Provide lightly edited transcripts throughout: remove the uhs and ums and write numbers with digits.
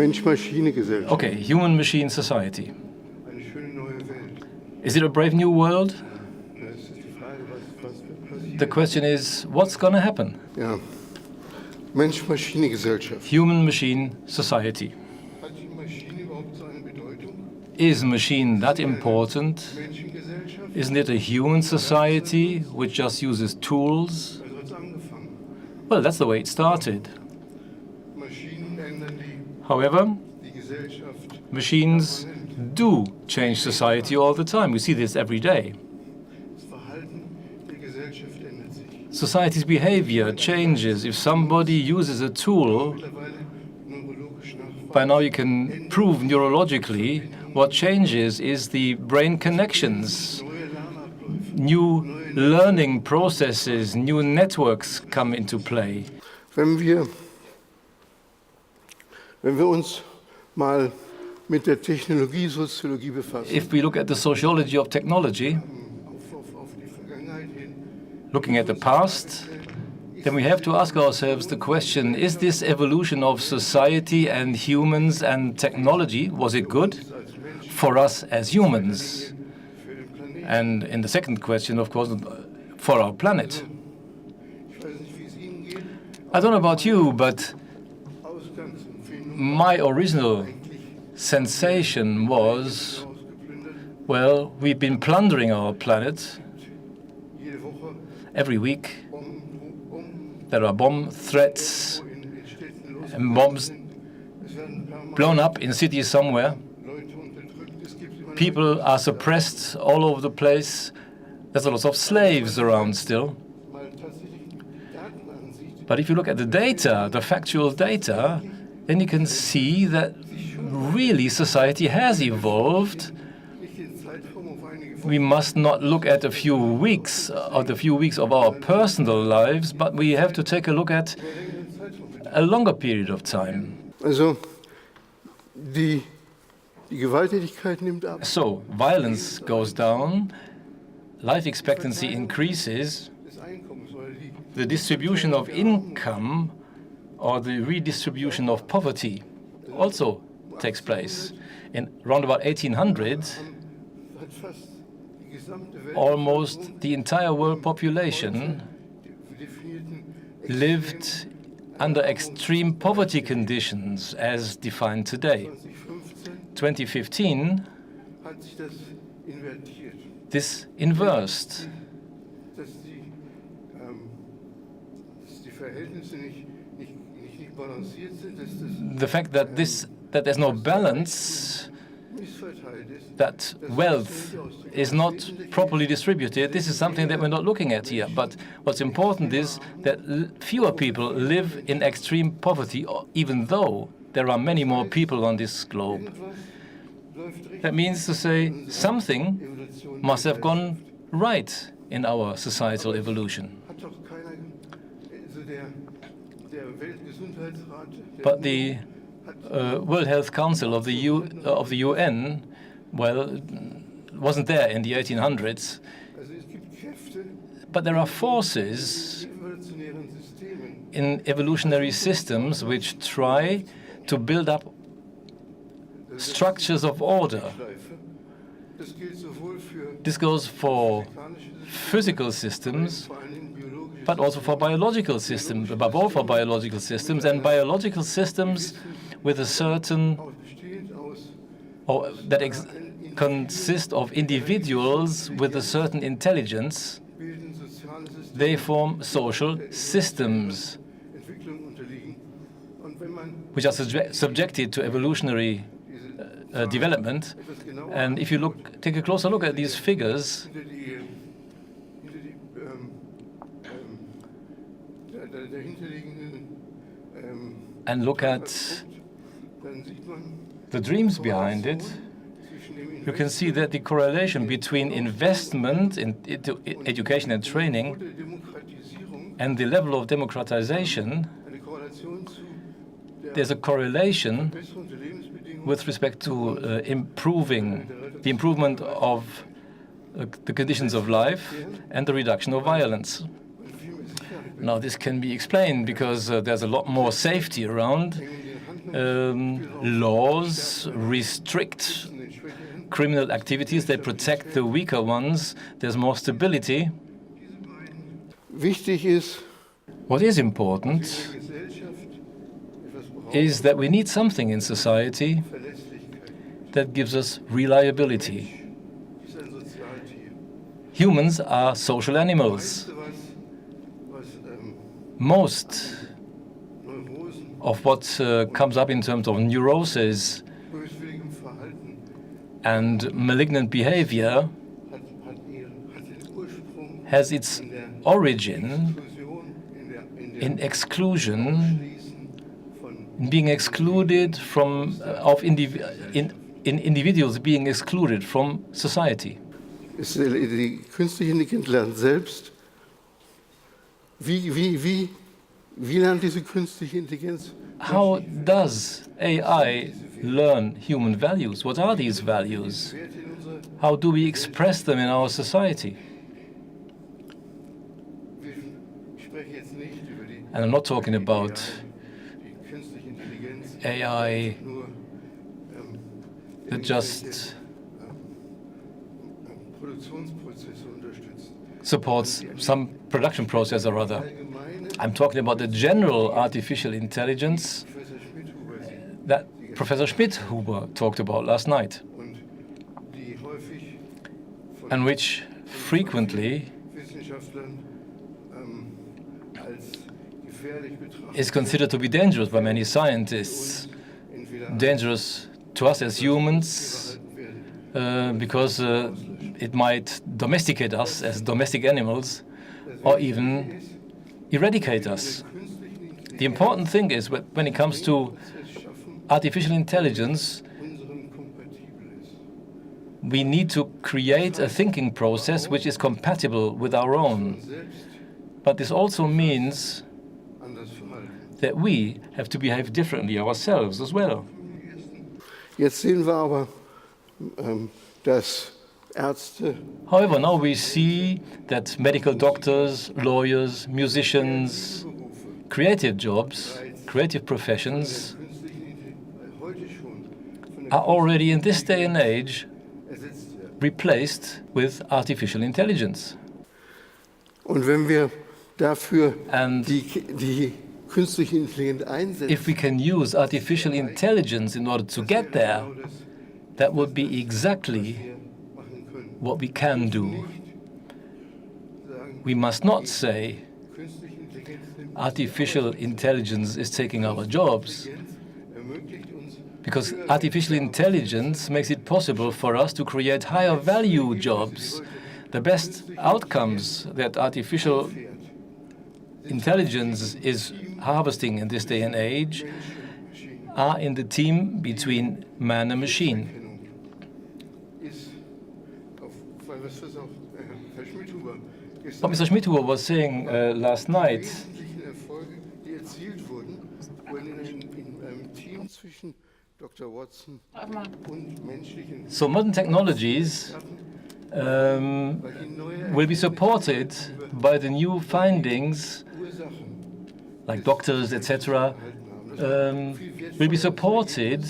Mensch-Maschine-Gesellschaft. Okay, human-machine society. Eine schöne neue Welt. Is it a brave new world? Das ist die Frage, was wird passieren? The question is, what's going to happen? Ja. Mensch-Maschine-Gesellschaft. Human-machine society. Hat die Maschine überhaupt so eine Bedeutung? Is machine that important? Menschengesellschaft? Isn't it a human society which just uses tools? Also hat es angefangen. Well, that's the way it started. Maschinen ändern However, die Gesellschaft. machines do change society all the time. We see this every day. Das Verhalten der Gesellschaft ändert sich. Society's behavior changes. If somebody uses a tool, Mittlerweile neurologisch nachweisbar. by now you can prove neurologically what changes is the brain connections. Neue Lernabläufe. New learning processes, new networks come into play. Wenn wir uns mal mit der Technologiesoziologie befassen, If we look at the sociology of technology, auf die Vergangenheit hin, looking at the past, then we have to ask ourselves the question, is this evolution of society and humans and technology, was it good als Mensch for us as humans? für den Planeten. And in the second question, of course, for our planet. Ich weiß nicht, wie es Ihnen geht. I don't know about you, but Ausgangsempfehlung my original sensation was, ausgeplündert. well, we've been plundering our planet Jede Woche every week. Bomben There are bomb threats in Städten los. and bombs Es werden permanent blown up in cities somewhere. Leute unterdrückt. Es gibt immer People are suppressed all over the place. There's a lot of slaves around still. mal tatsächlich die Daten ansieht. But if you look at the data, the factual data, then you can see that really society has evolved. Nicht den Zeitraum auf einige We must not look at a few weeks of our personal lives, but we have to take a look at längeren Zeitraum. a longer period of time. Also die Gewalttätigkeit nimmt ab. So, violence goes down, life expectancy increases, Des Einkommens oder die the distribution of income or the redistribution of poverty also takes place. In round about 1800, hat fast die gesamte Welt almost the entire world population definierten lived under extreme poverty conditions as defined today. 2015 2015, hat sich das invertiert, this inversed. dass die Verhältnisse nicht balanciert sind, dass das The fact that there's no balance, missverteilt ist. that wealth is not properly distributed, this is something that we're not looking at here. But what's important is that fewer people live in extreme poverty, even though there are many more people on this globe. Irgendwas läuft richtig. That means to say something Evolution must have gone right in our societal evolution. hat doch keiner, also der Weltgesundheitsrat, der But the hat World Health Council of the UN, well, wasn't there in the 1800s. also es gibt Kräfte But there are forces in evolutionären Systemen, in evolutionary systems which try to build up structures of order. Schleife. Das gilt sowohl für This goes for mechanische Systeme, physical systems, vor allen Dingen biologische but also for biological systems, above all for biological systems, and biological systems with a certain, bestehend aus or that consist of individuals with a certain intelligence. bilden soziale Systeme, They form social systems Entwicklung unterliegen. Und wenn man which are subjected to evolutionary diese development. etwas genauer And if you take a closer look at these figures, dahinterliegenden and look at dann sieht man the dreams behind it, zwischen dem you can see that the correlation between investment into education and training der Demokratisierung and the level of democratization, eine Korrelation zu der there's a correlation Verbesserung der Lebensbedingungen with respect to the improvement of the conditions of life and the reduction of violence. und viel mehr Sicherheit Now, this can be explained because there's a lot more safety around, hängen in den Hand laws restrict den Schwächeren. criminal activities, they protect the weaker ones, there's more stability. Wichtig ist, What is in important der Gesellschaft etwas braucht, is that we need something in society Verlässlichkeit. that gives us reliability. Ist ein Sozialtier. Humans are social animals. Weißt du was Most Neurosen, of what comes up in terms of neurosis böswilligem Verhalten and malignant behavior hat den Ursprung has its in der origin Exklusion, in exclusion, Ausschließen von in being excluded from in individuals being excluded from society. Die künstliche Intelligenz lernt selbst. Wie lernt diese künstliche Intelligenz? How does AI learn human values? What are these values? Werte in unserer, How do we express them in our society? ich spreche jetzt nicht über die And I'm not talking about die künstliche Intelligenz, AI nur that just Produktionsprozesse unterstützt. supports some production process or other. Allgemeine, I'm talking about the general artificial intelligence Professor Schmidhuber sieht that Professor Schmidhuber talked about last night, und die häufig von and which frequently Wissenschaftlern als gefährlich betrachtet is considered to be dangerous by many scientists, entweder dangerous to us as humans behalten werden. because it might domesticate us as domestic animals or even eradicate us. The important thing is when it comes to Prozess schaffen, artificial intelligence, unseren kompatibel ist. we need to create a thinking process which is compatible with our own. Und selbst But this also means anders verhalten. that we have to behave differently ourselves as well. Jetzt sehen wir aber, dass Ärzte, However, now we see that medical doctors, lawyers, musicians, Berufe creative jobs, creative professions künstlichen Intelligenz heute schon von der are already in this day and age ersetzt werden. replaced with artificial intelligence. Und wenn wir dafür And die künstliche Intelligenz einsetzen, if we can use artificial intelligence in order to get there, genau das, that would be exactly wir machen können. what we can do. Nicht sagen, We must not say künstliche Intelligenz nimmt artificial intelligence is taking our jobs, ermöglicht uns, because artificial intelligence makes it possible for us to create higher value jobs. The best outcomes that artificial fährt, intelligence is harvesting in this day and age Mensch und Maschine. are in the team between man and machine. Erkennung ist, weil was das auch Herr Schmidhuber What gestern Mr. Schmidhuber was saying last night, wesentlichen Erfolge, die erzielt wurden, wurden in einem Team zwischen Dr. Watson und menschlichen so modern technologies weil die neue will be supported by the new findings, Ursachen like doctors, etc., erhalten haben. Das will be supported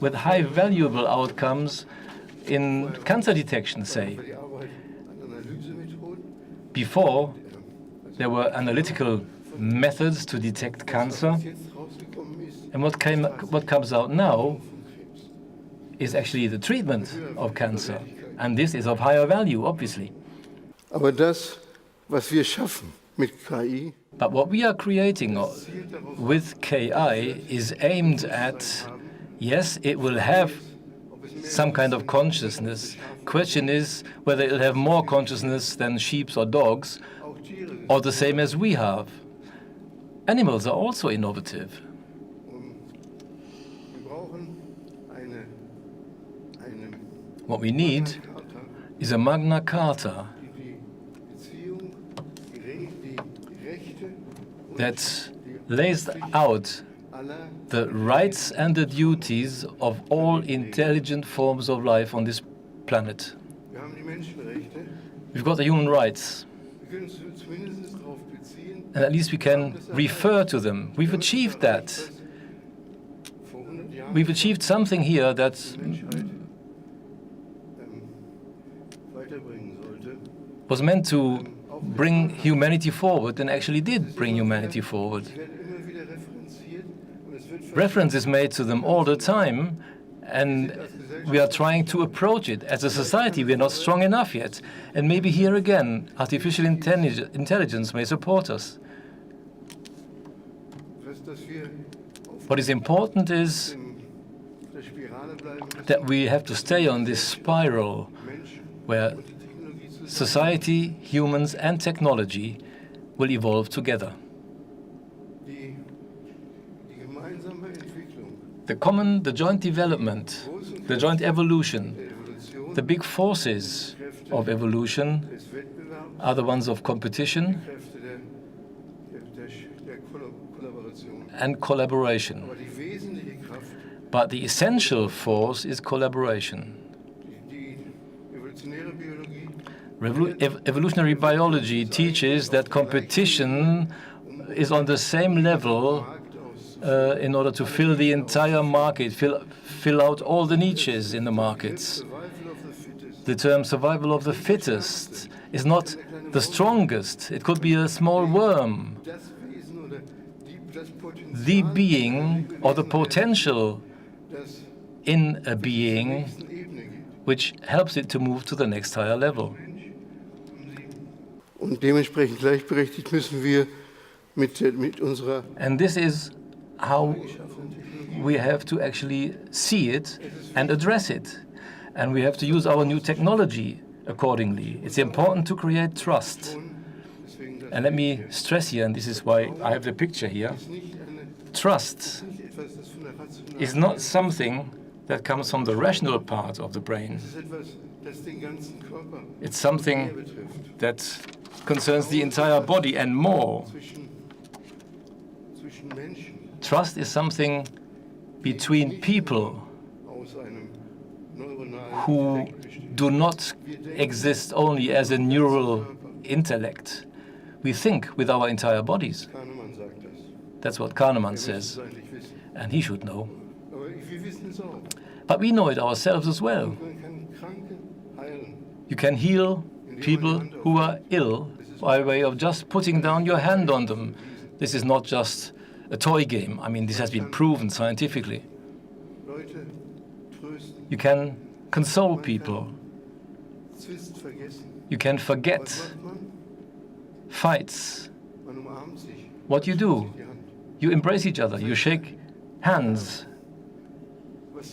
with high valuable outcomes in cancer detection, say. für die Arbeit an Analysemethoden, Before, there were analytical methods to detect cancer, was jetzt rausgekommen ist, and what comes out now von Krebs. is actually the treatment of cancer. And this is of higher value, obviously. Aber das, was wir schaffen mit KI, But what we are creating zielt darauf with KI is aimed at, yes, it will have ob es mehr some kind of consciousness. Question is whether it'll have more consciousness than sheep or dogs, auch Tiere sind. or the same as we have. Animals are also innovative. Wir brauchen eine What we need Charta, is a Magna Carta die Beziehung, die Rechte und that lays out aller the rights and the duties of all intelligent forms of life on this planet. wir haben die Menschenrechte. We've got the human rights, Wir können uns zumindest darauf beziehen, and at least we can refer to them. We've achieved that. vor we've achieved something here that Menschheit weiterbringen sollte. was meant to bring humanity forward and actually did bring humanity forward. Sie werden immer wieder referenziert und es wird Reference is made to them all the time, and we are trying to approach it. As a society, we are not strong enough yet. And maybe here again, artificial intelligence may support us. dass wir auf What is important is der Spirale bleiben müssen, that we have to stay on this spiral Menschen where und die Technologie zusammen. society, humans, and technology will evolve together. Die gemeinsame Entwicklung The joint development, the joint evolution, der Evolution, the big forces of evolution des Wettbewerbs, are the ones of competition Kräfte der Kollaboration. and collaboration. Aber die wesentliche Kraft, But the essential force is collaboration. die evolutionäre Biologie, Evolutionary biology teaches that competition is on the same level Markt aus in order to fill the entire market, fill out all the niches in the markets. Survival of the fittest, The term survival of the fittest is not the strongest. It could be a small worm, das Wesen oder das Potenzial, the being or the potential das in a being nächsten Ebene geht. which helps it to move to the next higher level. Und dementsprechend gleichberechtigt müssen wir mit unserer And this is how geschaffenen Technologie we have to actually see it and address it. And we have to use our new technology accordingly. It's important to create trust. tun. Deswegen das And let me stress here, and this is why I have the picture here, ist nicht trust nicht etwas, das von der rationalen is not something that comes from the rational part of the brain. Es ist etwas, das den ganzen Körper It's mehr something betrifft. that concerns the entire body and more. Zwischen Menschen Trust is something between people aus einem neuronalen who Effekt besteht. do not exist only as a neural intellect. We think with our entire bodies. Kahnemann sagt das. That's what Kahneman Wir müssen es says, eigentlich wissen. and he should know. Aber wir wissen es auch. But we know it ourselves as well. Man kann Kranke heilen. You can heal people who are ill by way of just putting down your hand on them. This is not just a toy game. I mean, this has been proven scientifically. Leute trösten, You can console people. Zwist vergessen. You can Was forget macht man? fights. Man umarmt sich. What you do, Die Hand. you embrace each other. You shake hands. Was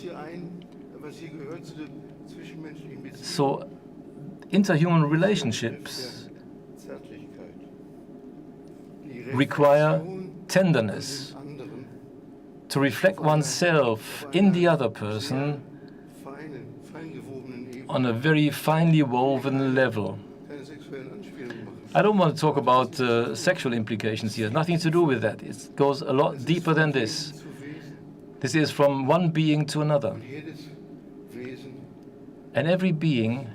hier gehört zu der zwischenmenschlichen Beziehung. So, interhuman relationships Zärtlichkeit. Die require Reflexion tenderness. des anderen. To reflect oneself in the other person Fein gewobenen Ebene. on a very finely woven level. Keine sexuellen Anspielungen machen. I don't want to talk about sexual implications here. Nothing to do with that. It goes a lot deeper than this. Zu Wesen. This is from one being to another. Jedes Wesen And every being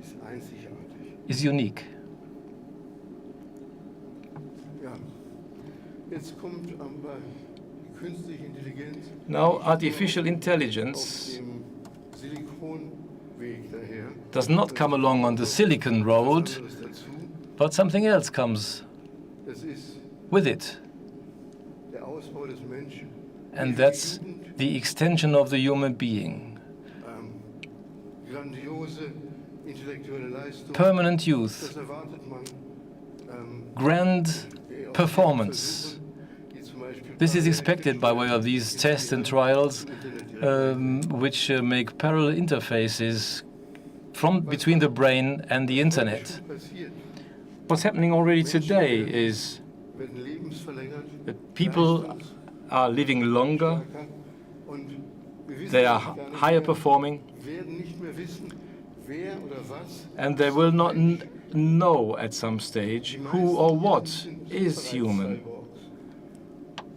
ist einzigartig. is unique. Ja. Jetzt kommt aber die künstliche Intelligenz Now, artificial auf intelligence dem Silikonweg daher. does not come along on the Silicon Road, Was anderes dazu. but something else comes Das ist with it. der Ausbau des Menschen. And that's the extension of the human being. Grandiose intellektuelle Leistung. Permanent youth, Das erwartet man. grand Auf performance. Versuchen, die zum Beispiel This is expected by way of these tests and trials, which make parallel interfaces from between the brain and the internet. passiert. What's happening already today is Werden lebensverlängert. that people are living longer, Und wir they are gar nicht higher mehr, performing, werden nicht mehr wissen, wer oder was. and they will not know at some stage who or what is human.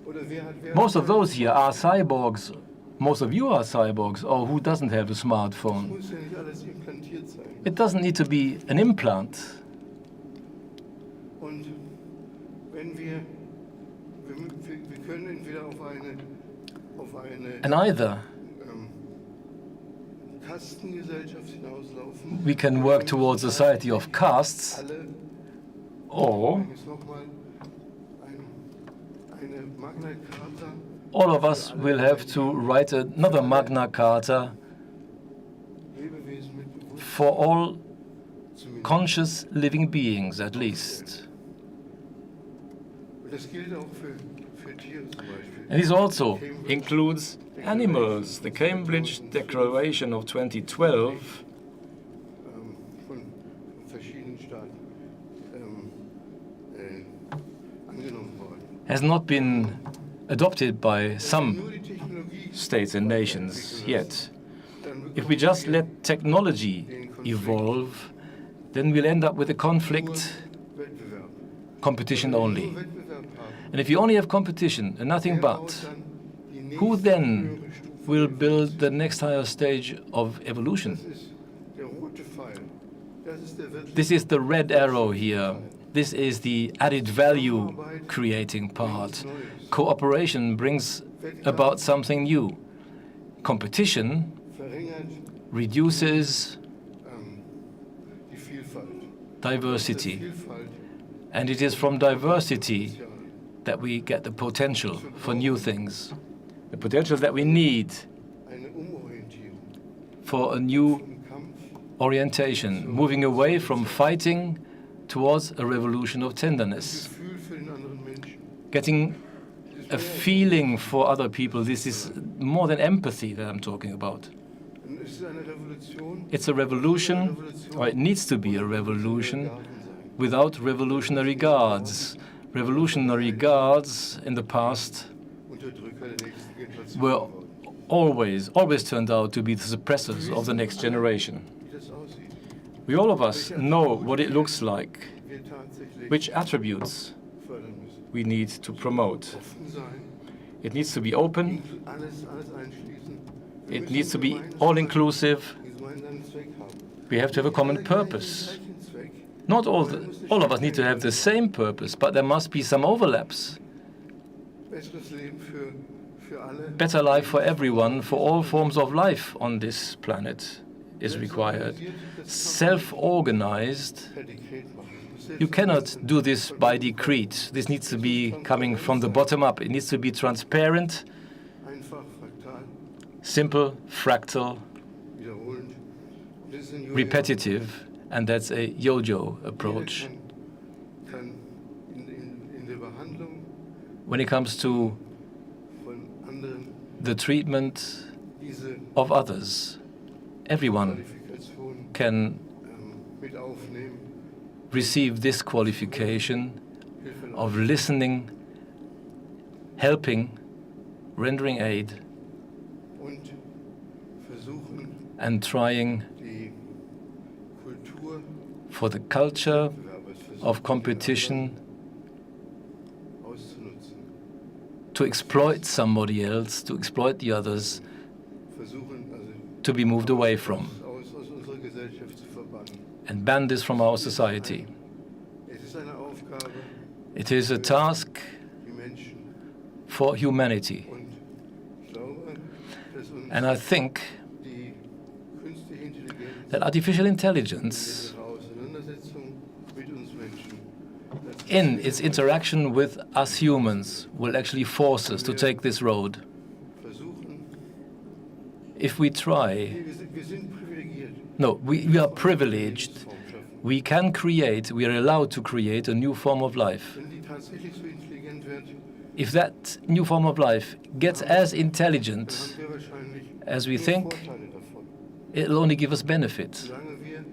Oder wer Most of those here are cyborgs. Most of you are cyborgs, or who doesn't have a smartphone. muss ja nicht alles implantiert sein. It doesn't need to be an implant. Und wenn wir können entweder auf eine auf eine And either Kastengesellschaft hinauslaufen. we can work towards a society of castes, Alle, or jetzt nochmal, eine Magna Carta all of us will have to write another Magna Carta Lebewesen mit Bewusstsein for all zumindest. conscious living beings, at least. Und das gilt auch für Tiere zum Beispiel. And this also includes animals. The Cambridge Declaration of 2012 Von verschiedenen Staaten angenommen worden. has not been adopted by some Nur die Technologie states and nations yet. dann If we just let technology evolve, then we'll end up with a conflict, Wettbewerb. competition only. Nur Wettbewerb haben. And if you only have competition and nothing Wer baut but, dann die who nächste then höhere Stufe will des build the next higher stage of evolution? Das ist der rote Pfeil. Das ist der wirkliche This is the red arrow here. This is the added value creating part. Cooperation brings about something new. Competition verringert reduces die Vielfalt. diversity. Vielfalt And it is from diversity that we get the potential for new things. The potential that we need eine Umorientierung for a new im Kampf orientation, moving away from fighting towards a revolution of tenderness. Gefühl für den anderen Menschen. Getting a feeling for other people. This is more than empathy that I'm talking about. Und es ist eine Revolution. It's a revolution, or it needs to be a revolution, Garten sein. without revolutionary guards. Revolutionary guards in the past Unterdrücker der nächsten Generation. were always turned out to be the suppressors of the next generation. Wie das aussieht. We all of us know what it looks like, Wir tatsächlich which attributes fördern müssen. we need to promote. Offen sein. It needs to be open, Alles einschließen. Wir it müssen needs to be gemeinsam all-inclusive. einen gemeinsamen Zweck haben. We have to have a common Alle gleich den purpose. gleichen Zweck. Not all of us need to have the same purpose, but there must be some overlaps. Besseres Leben für alle. Better life for everyone, for all forms of life on this planet is required. Self-organized, Per Dekret machen. you cannot do this by decree. This needs to be coming from the bottom up. It needs to be transparent, Einfach, fraktal, simple, fractal, wiederholend. Und das ist ein repetitive, and that's a yo-yo approach. Kann in der Behandlung When it comes to von anderen the treatment diese of others, everyone Qualifikation can mit aufnehmen, receive this qualification Hilfe of listening, helping, rendering aid, und versuchen, and trying die Kultur for the culture Wettbewerbs of competition auszunutzen. to exploit somebody else, to exploit the others, Versuchen, also to be moved away from, aus unserer Gesellschaft zu verbannen. and ban this from our society. Es ist eine Aufgabe, It is a task die Menschen. for humanity. Und ich glaube, dass uns And I think die künstliche Intelligenz that artificial intelligence, in ihrer Auseinandersetzung mit uns Menschen in its interaction with us humans, will actually force us to take this road. versuchen, If we try, wir sind privilegiert. no, we are privileged. Form schaffen. We can create, we are allowed to create a new form of life. Wenn die tatsächlich so intelligent wird, If that new form of life gets as intelligent haben wir wahrscheinlich as we nur think, Vorteile davon, it'll only give us benefit, solange wir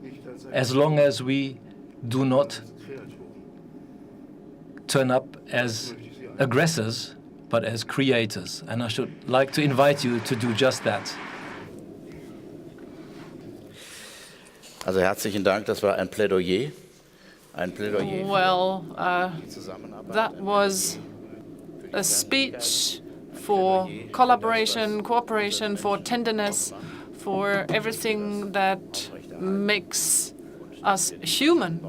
nicht als as long as we do not Kreaturen, turn up as möchte ich Sie aggressors, but as creators. And I should like to invite you to do just that. Also herzlichen Dank, das war ein Plädoyer. Ein Plädoyer Well, für die Zusammenarbeit. that was a speech for collaboration, cooperation, for tenderness, for everything that makes us human.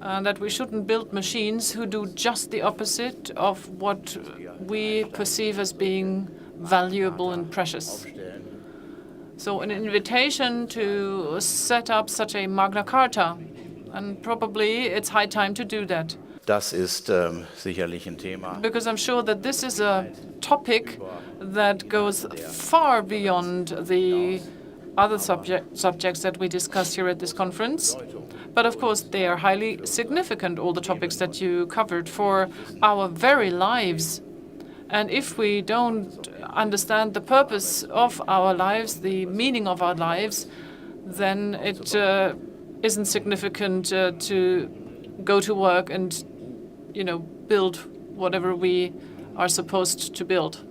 and that we shouldn't build machines who do just the opposite of what we perceive as being valuable and precious. So an invitation to set up such a Magna Carta, and probably it's high time to do that. Das ist sicherlich ein Thema. Because I'm sure that this is a topic that goes far beyond the other subjects that we discussed here at this conference. But of course, they are highly significant, all the topics that you covered, for our very lives. And if we don't understand the purpose of our lives, the meaning of our lives, then it isn't significant to go to work and, build whatever we are supposed to build.